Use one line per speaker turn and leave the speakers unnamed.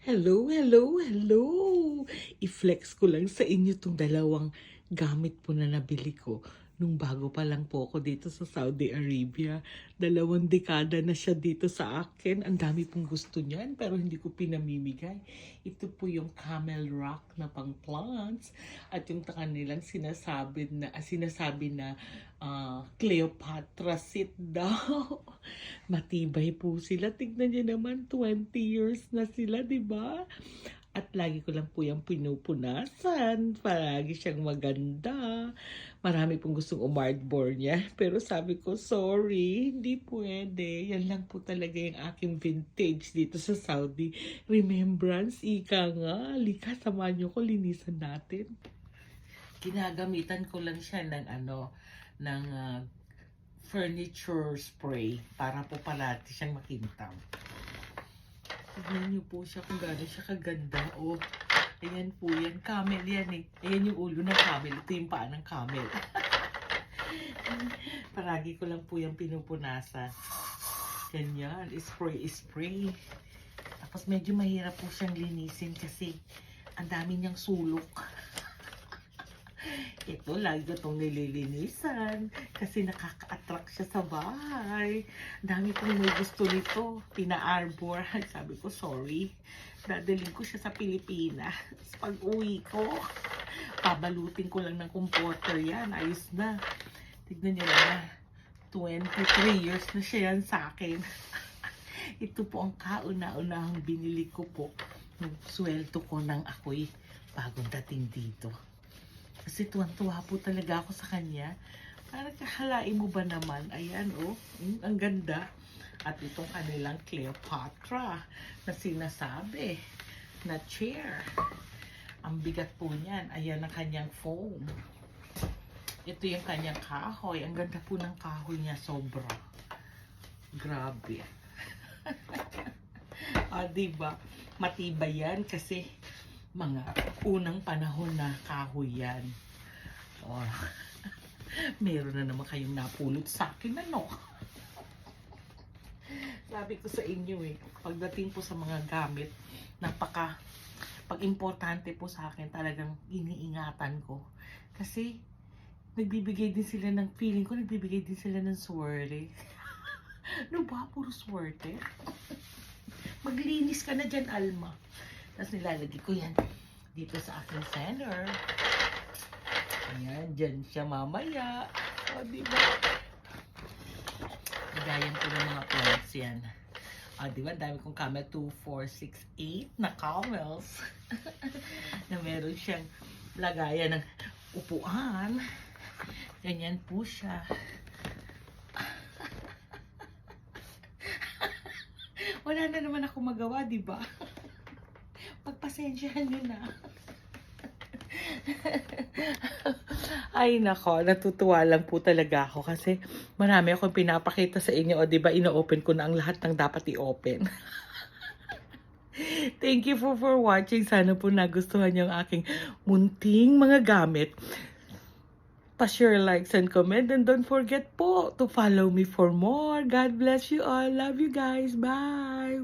Hello, hello, hello! I-flex ko lang sa inyo tong dalawang gamit po na nabili ko nung bago pa lang po ako dito sa Saudi Arabia. 2 dekada na siya dito sa akin. Ang dami pong gusto niyan pero hindi ko pinamimigay. Ito po yung Camel Rock na pang plants at yung kanilang sinasabi na Cleopatra seat daw. Matibay po sila. Tignan niyo naman, 20 years na sila, di ba? At lagi ko lang po yung pinupunasan. Palagi siyang maganda. Marami pong gustong umardbore niya. Pero sabi ko, sorry, hindi pwede. Yan lang po talaga yung aking vintage dito sa Saudi. Remembrance, ika nga. Lika, samahan niyo ko, linisan natin. Ginagamitan ko lang siya ng furniture spray para po parati siyang makintab. Tignan niyo po siya kung gano'n siya kaganda. Oh, ayan po yan. Camel yan eh. Ayan yung ulo ng camel. Ito yung paa ng camel. Paragi ko lang po yung pinupunasan. Ganyan. Spray. Tapos medyo mahirap po siyang linisin kasi ang dami niyang sulok. Ito, lagi ko itong nililinisan kasi nakaka-attract siya sa bahay. Dami kong may gusto nito. Pina-arbor. Sabi ko, sorry. Dadalhin ko siya sa Pilipinas. Pag uwi ko, pabalutin ko lang ng comforter yan. Ayos na. Tignan niyo na. 23 years na siya yan sa akin. Ito po ang kauna-unahang binili ko po nung sweldo ko nang ako'y bagong dating dito. Kasi tuwan-tuwa po talaga ako sa kanya. Parang kahalain mo ba naman? Ayan, oh. Ang ganda. At itong kanilang Cleopatra na sinasabi na chair. Ang bigat po niyan. Ayan ang kanyang foam. Ito yung kanyang kahoy. Ang ganda po ng kahoy niya. Sobra. Grabe. Diba? Matibay yan kasi mga unang panahon na kahoy yan. Oh, meron na naman kayong napulot sa akin, ano? Sabi ko sa inyo eh, pagdating po sa mga gamit, pag-importante po sa akin, talagang iniingatan ko. Kasi, nagbibigay din sila ng feeling ko, nagbibigay din sila ng swerte. Ano ba? Puro swerte? Maglinis ka na dyan, Alma. Tapos nilalagay ko yan dito sa aking center. Ayan, dyan siya mamaya. O, diba? Lagayan ko ng mga plants yan. O, diba? Dami kong camel. 2, 4, 6, 8 na camels. Na meron siyang lagayan ng upuan. Ganyan po siya. Wala na naman ako magawa, diba? Pagpasensyahan nyo na. Ay nako, natutuwa lang po talaga ako kasi marami akong pinapakita sa inyo. O diba, ino-open ko na ang lahat ng dapat i-open. Thank you for watching. Sana po nagustuhan niyo ang aking munting mga gamit. Pa-share, likes, and comment. And don't forget po to follow me for more. God bless you all. Love you guys. Bye!